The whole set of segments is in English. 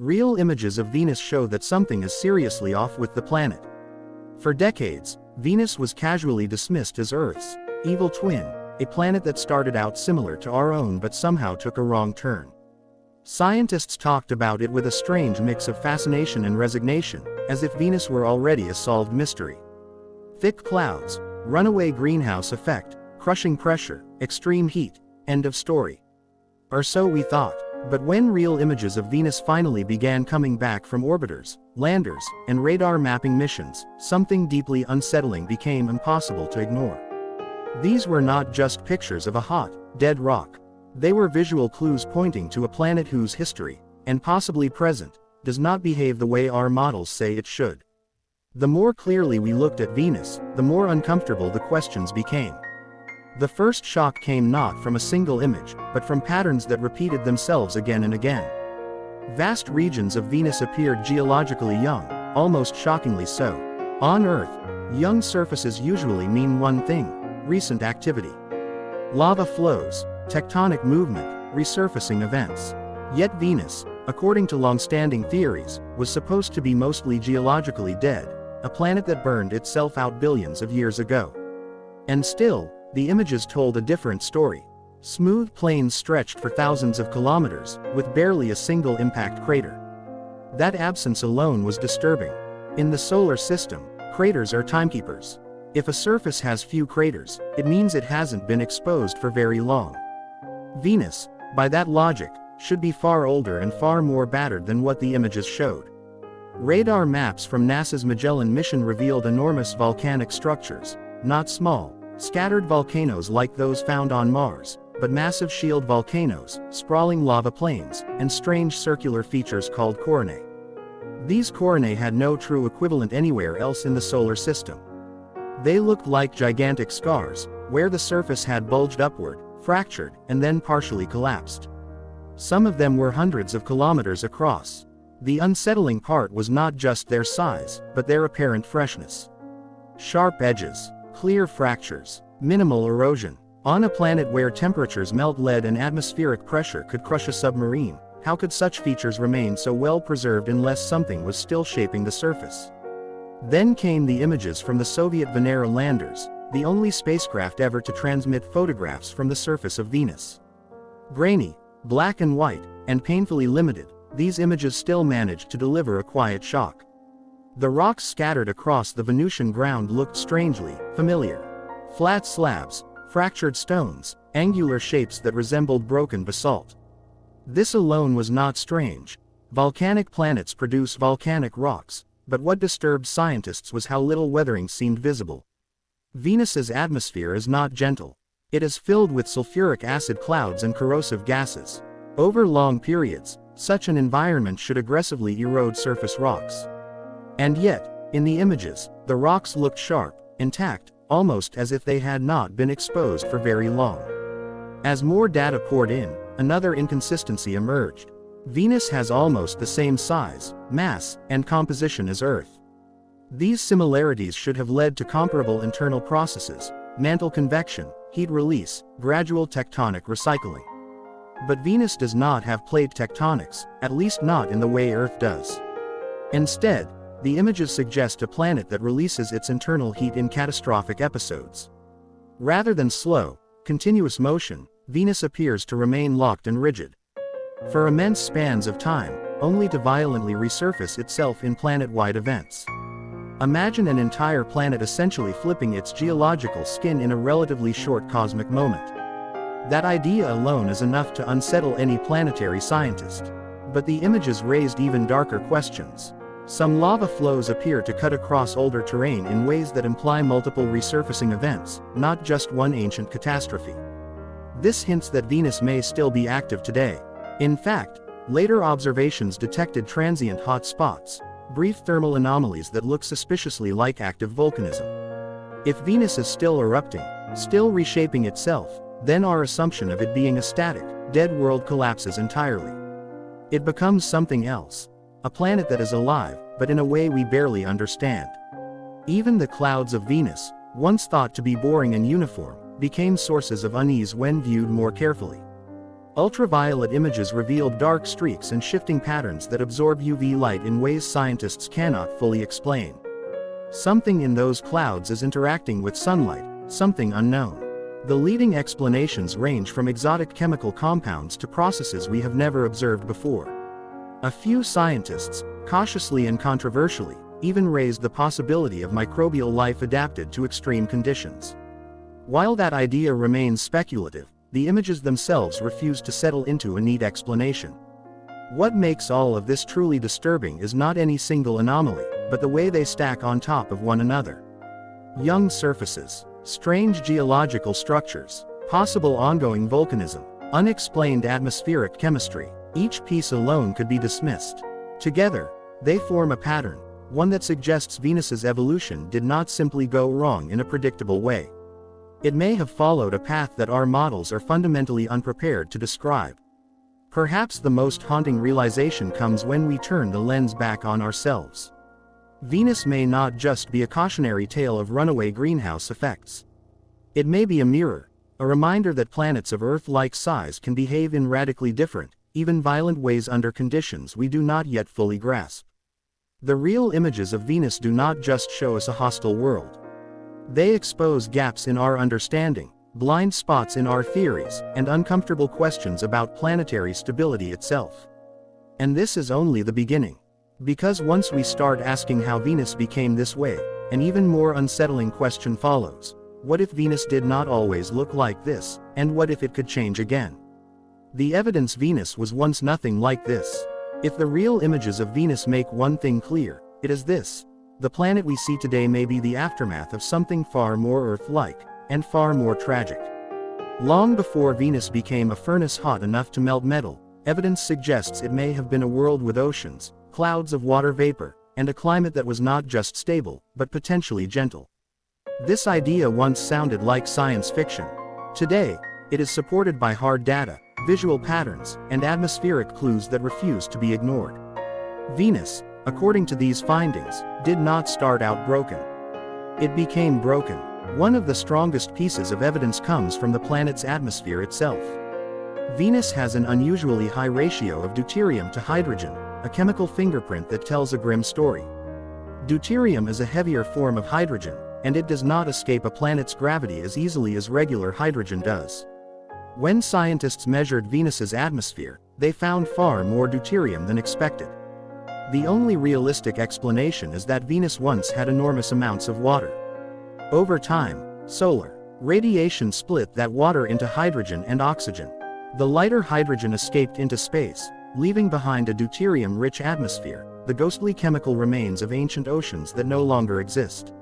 Real images of Venus show that something is seriously off with the planet. For decades, Venus was casually dismissed as Earth's evil twin, a planet that started out similar to our own but somehow took a wrong turn. Scientists talked about it with a strange mix of fascination and resignation, as if Venus were already a solved mystery. Thick clouds, runaway greenhouse effect, crushing pressure, extreme heat, end of story. Or so we thought. But when real images of Venus finally began coming back from orbiters, landers, and radar mapping missions, something deeply unsettling became impossible to ignore. These were not just pictures of a hot, dead rock. They were visual clues pointing to a planet whose history, and possibly present, does not behave the way our models say it should. The more clearly we looked at Venus, the more uncomfortable the questions became. The first shock came not from a single image, but from patterns that repeated themselves again and again. Vast regions of Venus appeared geologically young, almost shockingly so. On Earth, young surfaces usually mean one thing: recent activity. Lava flows, tectonic movement, resurfacing events. Yet Venus, according to long-standing theories, was supposed to be mostly geologically dead, a planet that burned itself out billions of years ago. And still, the images told a different story. Smooth plains stretched for thousands of kilometers, with barely a single impact crater. That absence alone was disturbing. In the solar system, craters are timekeepers. If a surface has few craters, it means it hasn't been exposed for very long. Venus, by that logic, should be far older and far more battered than what the images showed. Radar maps from NASA's Magellan mission revealed enormous volcanic structures, not small, scattered volcanoes like those found on Mars, but massive shield volcanoes, sprawling lava plains, and strange circular features called coronae. These coronae had no true equivalent anywhere else in the solar system. They looked like gigantic scars, where the surface had bulged upward, fractured, and then partially collapsed. Some of them were hundreds of kilometers across. The unsettling part was not just their size, but their apparent freshness. Sharp edges, clear fractures, minimal erosion. On a planet where temperatures melt lead and atmospheric pressure could crush a submarine, how could such features remain so well preserved unless something was still shaping the surface? Then came the images from the Soviet Venera landers, the only spacecraft ever to transmit photographs from the surface of Venus. Grainy, black and white, and painfully limited, these images still managed to deliver a quiet shock. The rocks scattered across the Venusian ground looked strangely familiar. Flat slabs, fractured stones, angular shapes that resembled broken basalt. This alone was not strange. Volcanic planets produce volcanic rocks, but what disturbed scientists was how little weathering seemed visible. Venus's atmosphere is not gentle. It is filled with sulfuric acid clouds and corrosive gases. Over long periods, such an environment should aggressively erode surface rocks. And yet, in the images, the rocks looked sharp, intact, almost as if they had not been exposed for very long. As more data poured in, another inconsistency emerged. Venus has almost the same size, mass, and composition as Earth. These similarities should have led to comparable internal processes: mantle convection, heat release, gradual tectonic recycling. But Venus does not have plate tectonics, at least not in the way Earth does. Instead, the images suggest a planet that releases its internal heat in catastrophic episodes. Rather than slow, continuous motion, Venus appears to remain locked and rigid. For immense spans of time, only to violently resurface itself in planet-wide events. Imagine an entire planet essentially flipping its geological skin in a relatively short cosmic moment. That idea alone is enough to unsettle any planetary scientist. But the images raised even darker questions. Some lava flows appear to cut across older terrain in ways that imply multiple resurfacing events, not just one ancient catastrophe. This hints that Venus may still be active today. In fact, later observations detected transient hot spots, brief thermal anomalies that look suspiciously like active volcanism. If Venus is still erupting, still reshaping itself, then our assumption of it being a static, dead world collapses entirely. It becomes something else. A planet that is alive, but in a way we barely understand. Even the clouds of Venus, once thought to be boring and uniform, became sources of unease when viewed more carefully. Ultraviolet images revealed dark streaks and shifting patterns that absorb UV light in ways scientists cannot fully explain. Something in those clouds is interacting with sunlight, something unknown. The leading explanations range from exotic chemical compounds to processes we have never observed before. A few scientists, cautiously and controversially, even raised the possibility of microbial life adapted to extreme conditions. While that idea remains speculative, the images themselves refuse to settle into a neat explanation. What makes all of this truly disturbing is not any single anomaly, but the way they stack on top of one another. Young surfaces, strange geological structures, possible ongoing volcanism, unexplained atmospheric chemistry. Each piece alone could be dismissed. Together, they form a pattern, one that suggests Venus's evolution did not simply go wrong in a predictable way. It may have followed a path that our models are fundamentally unprepared to describe. Perhaps the most haunting realization comes when we turn the lens back on ourselves. Venus may not just be a cautionary tale of runaway greenhouse effects. It may be a mirror, a reminder that planets of Earth-like size can behave in radically different, even violent ways under conditions we do not yet fully grasp. The real images of Venus do not just show us a hostile world. They expose gaps in our understanding, blind spots in our theories, and uncomfortable questions about planetary stability itself. And this is only the beginning. Because once we start asking how Venus became this way, an even more unsettling question follows. What if Venus did not always look like this, and what if it could change again? The evidence Venus was once nothing like this. If the real images of Venus make one thing clear, it is this: the planet we see today may be the aftermath of something far more Earth-like, and far more tragic. Long before Venus became a furnace hot enough to melt metal, evidence suggests it may have been a world with oceans, clouds of water vapor, and a climate that was not just stable, but potentially gentle. This idea once sounded like science fiction. Today, it is supported by hard data, visual patterns, and atmospheric clues that refuse to be ignored. Venus, according to these findings, did not start out broken. It became broken. One of the strongest pieces of evidence comes from the planet's atmosphere itself. Venus has an unusually high ratio of deuterium to hydrogen, a chemical fingerprint that tells a grim story. Deuterium is a heavier form of hydrogen, and it does not escape a planet's gravity as easily as regular hydrogen does. When scientists measured Venus's atmosphere, they found far more deuterium than expected. The only realistic explanation is that Venus once had enormous amounts of water. Over time, solar radiation split that water into hydrogen and oxygen. The lighter hydrogen escaped into space, leaving behind a deuterium-rich atmosphere, the ghostly chemical remains of ancient oceans that no longer exist.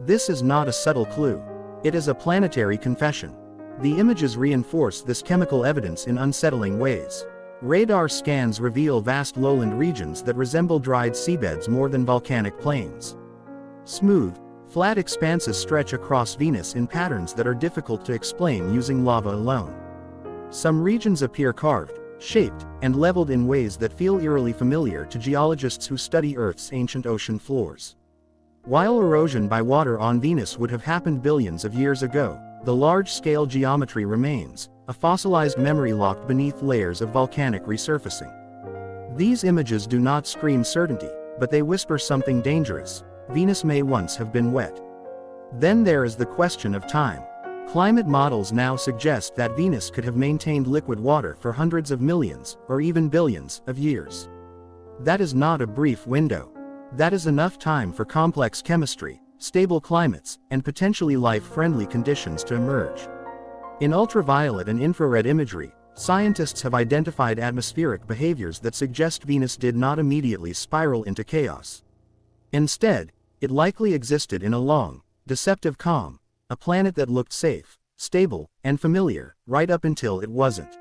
This is not a subtle clue. It is a planetary confession. The images reinforce this chemical evidence in unsettling ways. Radar scans reveal vast lowland regions that resemble dried seabeds more than volcanic plains. Smooth, flat expanses stretch across Venus in patterns that are difficult to explain using lava alone. Some regions appear carved, shaped, and leveled in ways that feel eerily familiar to geologists who study Earth's ancient ocean floors. While erosion by water on Venus would have happened billions of years ago, the large-scale geometry remains, a fossilized memory locked beneath layers of volcanic resurfacing. These images do not scream certainty, but they whisper something dangerous. Venus may once have been wet. Then there is the question of time. Climate models now suggest that Venus could have maintained liquid water for hundreds of millions, or even billions, of years. That is not a brief window. That is enough time for complex chemistry, stable climates, and potentially life-friendly conditions to emerge. In ultraviolet and infrared imagery, scientists have identified atmospheric behaviors that suggest Venus did not immediately spiral into chaos. Instead, it likely existed in a long, deceptive calm, a planet that looked safe, stable, and familiar, right up until it wasn't.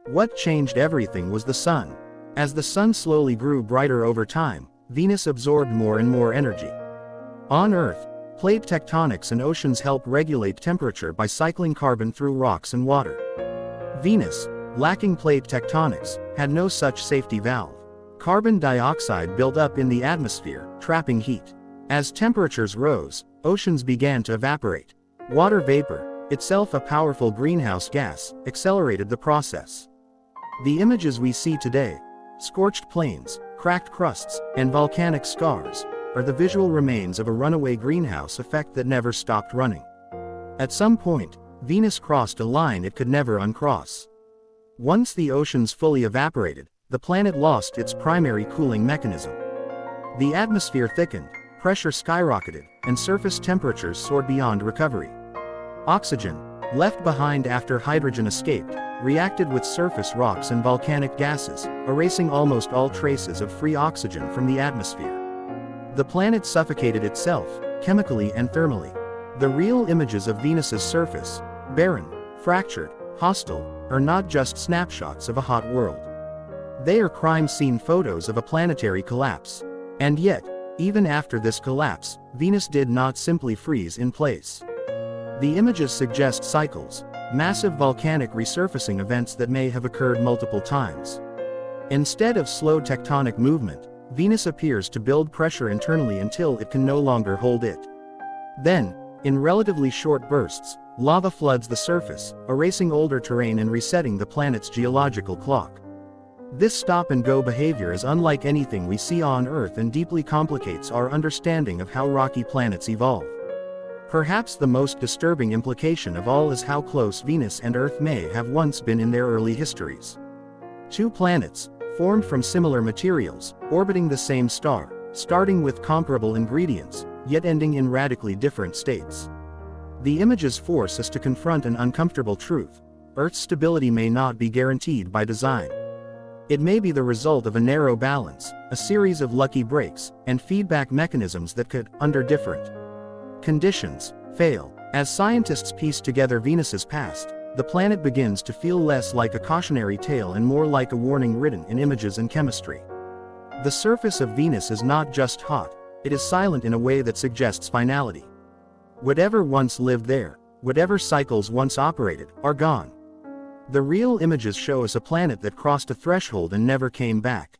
What changed everything was the sun. As the sun slowly grew brighter over time, Venus absorbed more and more energy. On Earth, plate tectonics and oceans help regulate temperature by cycling carbon through rocks and water. Venus, lacking plate tectonics, had no such safety valve. Carbon dioxide built up in the atmosphere, trapping heat. As temperatures rose, oceans began to evaporate. Water vapor, itself a powerful greenhouse gas, accelerated the process. The images we see today, scorched plains, cracked crusts, and volcanic scars, are the visual remains of a runaway greenhouse effect that never stopped running. At some point, Venus crossed a line it could never uncross. Once the oceans fully evaporated, the planet lost its primary cooling mechanism. The atmosphere thickened, pressure skyrocketed, and surface temperatures soared beyond recovery. Oxygen, left behind after hydrogen escaped, reacted with surface rocks and volcanic gases, erasing almost all traces of free oxygen from the atmosphere. The planet suffocated itself, chemically and thermally. The real images of Venus's surface, barren, fractured, hostile, are not just snapshots of a hot world. They are crime scene photos of a planetary collapse. And yet, even after this collapse, Venus did not simply freeze in place. The images suggest cycles, massive volcanic resurfacing events that may have occurred multiple times. Instead of slow tectonic movement, Venus appears to build pressure internally until it can no longer hold it. Then, in relatively short bursts, lava floods the surface, erasing older terrain and resetting the planet's geological clock. This stop-and-go behavior is unlike anything we see on Earth and deeply complicates our understanding of how rocky planets evolve. Perhaps the most disturbing implication of all is how close Venus and Earth may have once been in their early histories. Two planets, formed from similar materials, orbiting the same star, starting with comparable ingredients, yet ending in radically different states. The images force us to confront an uncomfortable truth: Earth's stability may not be guaranteed by design. It may be the result of a narrow balance, a series of lucky breaks, and feedback mechanisms that could, under different conditions, fail. As scientists piece together Venus's past, the planet begins to feel less like a cautionary tale and more like a warning written in images and chemistry. The surface of Venus is not just hot, it is silent in a way that suggests finality. Whatever once lived there, whatever cycles once operated, are gone. The real images show us a planet that crossed a threshold and never came back.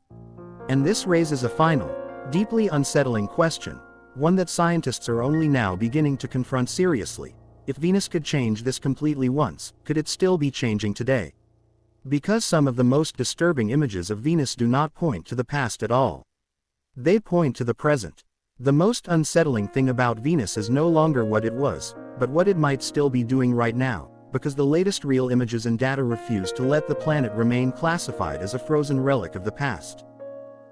And this raises a final, deeply unsettling question, one that scientists are only now beginning to confront seriously. If Venus could change this completely once, could it still be changing today? Because some of the most disturbing images of Venus do not point to the past at all. They point to the present. The most unsettling thing about Venus is no longer what it was, but what it might still be doing right now, because the latest real images and data refuse to let the planet remain classified as a frozen relic of the past.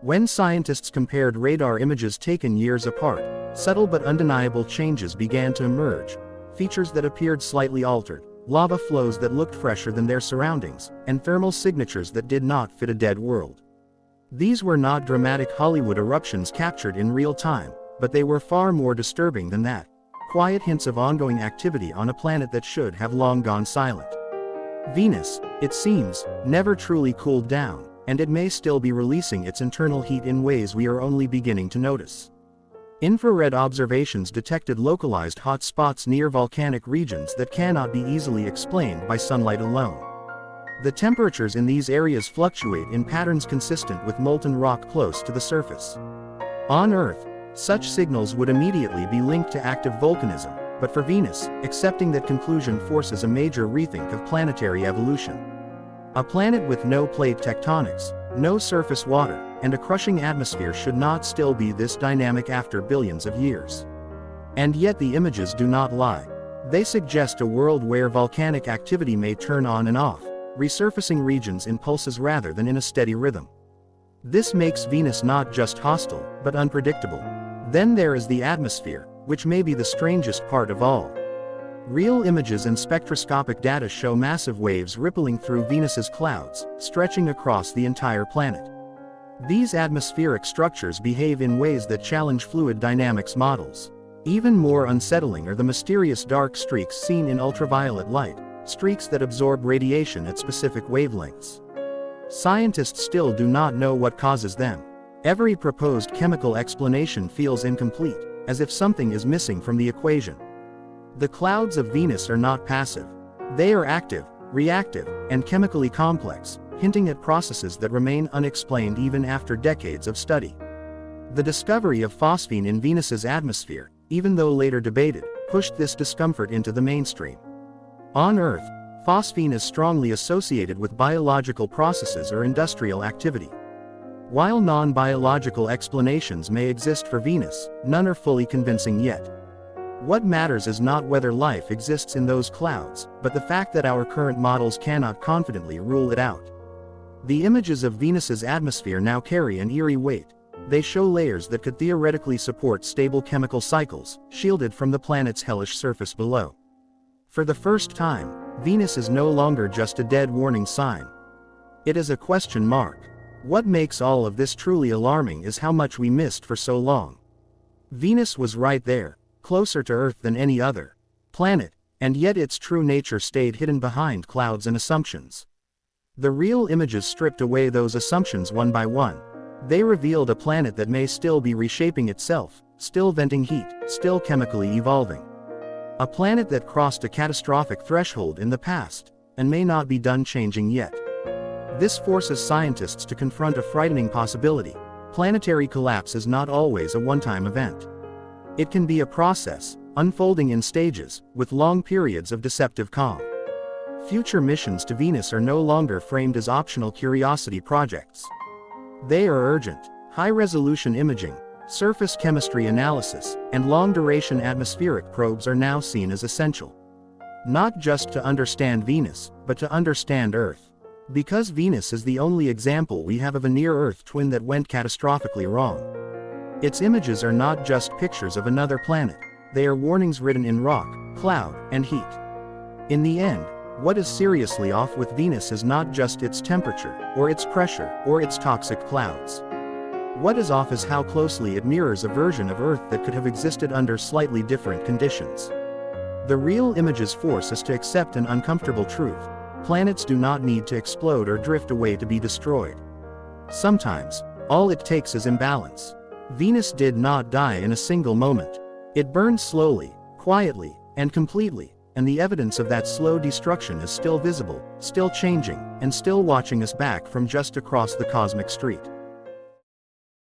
When scientists compared radar images taken years apart, subtle but undeniable changes began to emerge. Features that appeared slightly altered, lava flows that looked fresher than their surroundings, and thermal signatures that did not fit a dead world. These were not dramatic Hollywood eruptions captured in real time, but they were far more disturbing than that. Quiet hints of ongoing activity on a planet that should have long gone silent. Venus, it seems, never truly cooled down, and it may still be releasing its internal heat in ways we are only beginning to notice. Infrared observations detected localized hot spots near volcanic regions that cannot be easily explained by sunlight alone. The temperatures in these areas fluctuate in patterns consistent with molten rock close to the surface. On Earth, such signals would immediately be linked to active volcanism, but for Venus, accepting that conclusion forces a major rethink of planetary evolution. A planet with no plate tectonics, no surface water, and a crushing atmosphere should not still be this dynamic after billions of years. And yet the images do not lie. They suggest a world where volcanic activity may turn on and off, resurfacing regions in pulses rather than in a steady rhythm. This makes Venus not just hostile, but unpredictable. Then there is the atmosphere, which may be the strangest part of all. Real images and spectroscopic data show massive waves rippling through Venus's clouds, stretching across the entire planet. These atmospheric structures behave in ways that challenge fluid dynamics models. Even more unsettling are the mysterious dark streaks seen in ultraviolet light, streaks that absorb radiation at specific wavelengths. Scientists still do not know what causes them. Every proposed chemical explanation feels incomplete, as if something is missing from the equation. The clouds of Venus are not passive. They are active, reactive, and chemically complex, hinting at processes that remain unexplained even after decades of study. The discovery of phosphine in Venus's atmosphere, even though later debated, pushed this discomfort into the mainstream. On Earth, Phosphine is strongly associated with biological processes or industrial activity. While non-biological explanations may exist for Venus, none are fully convincing yet. What matters is not whether life exists in those clouds, but the fact that our current models cannot confidently rule it out. The images of Venus's atmosphere now carry an eerie weight. They show layers that could theoretically support stable chemical cycles, shielded from the planet's hellish surface below. For the first time, Venus is no longer just a dead warning sign. It is a question mark. What makes all of this truly alarming is how much we missed for so long. Venus was right there, closer to Earth than any other planet, and yet its true nature stayed hidden behind clouds and assumptions. The real images stripped away those assumptions one by one. They revealed a planet that may still be reshaping itself, still venting heat, still chemically evolving. A planet that crossed a catastrophic threshold in the past, and may not be done changing yet. This forces scientists to confront a frightening possibility. Planetary collapse is not always a one-time event. It can be a process, unfolding in stages, with long periods of deceptive calm. Future missions to Venus are no longer framed as optional curiosity projects. They are urgent. High-resolution imaging, surface chemistry analysis, and long-duration atmospheric probes are now seen as essential. Not just to understand Venus, but to understand Earth. Because Venus is the only example we have of a near-Earth twin that went catastrophically wrong. Its images are not just pictures of another planet. They are warnings written in rock, cloud, and heat. In the end, what is seriously off with Venus is not just its temperature, or its pressure, or its toxic clouds. What is off is how closely it mirrors a version of Earth that could have existed under slightly different conditions. The real images force us to accept an uncomfortable truth. Planets do not need to explode or drift away to be destroyed. Sometimes, all it takes is imbalance. Venus did not die in a single moment. It burned slowly, quietly, and completely, and the evidence of that slow destruction is still visible, still changing, and still watching us back from just across the cosmic street.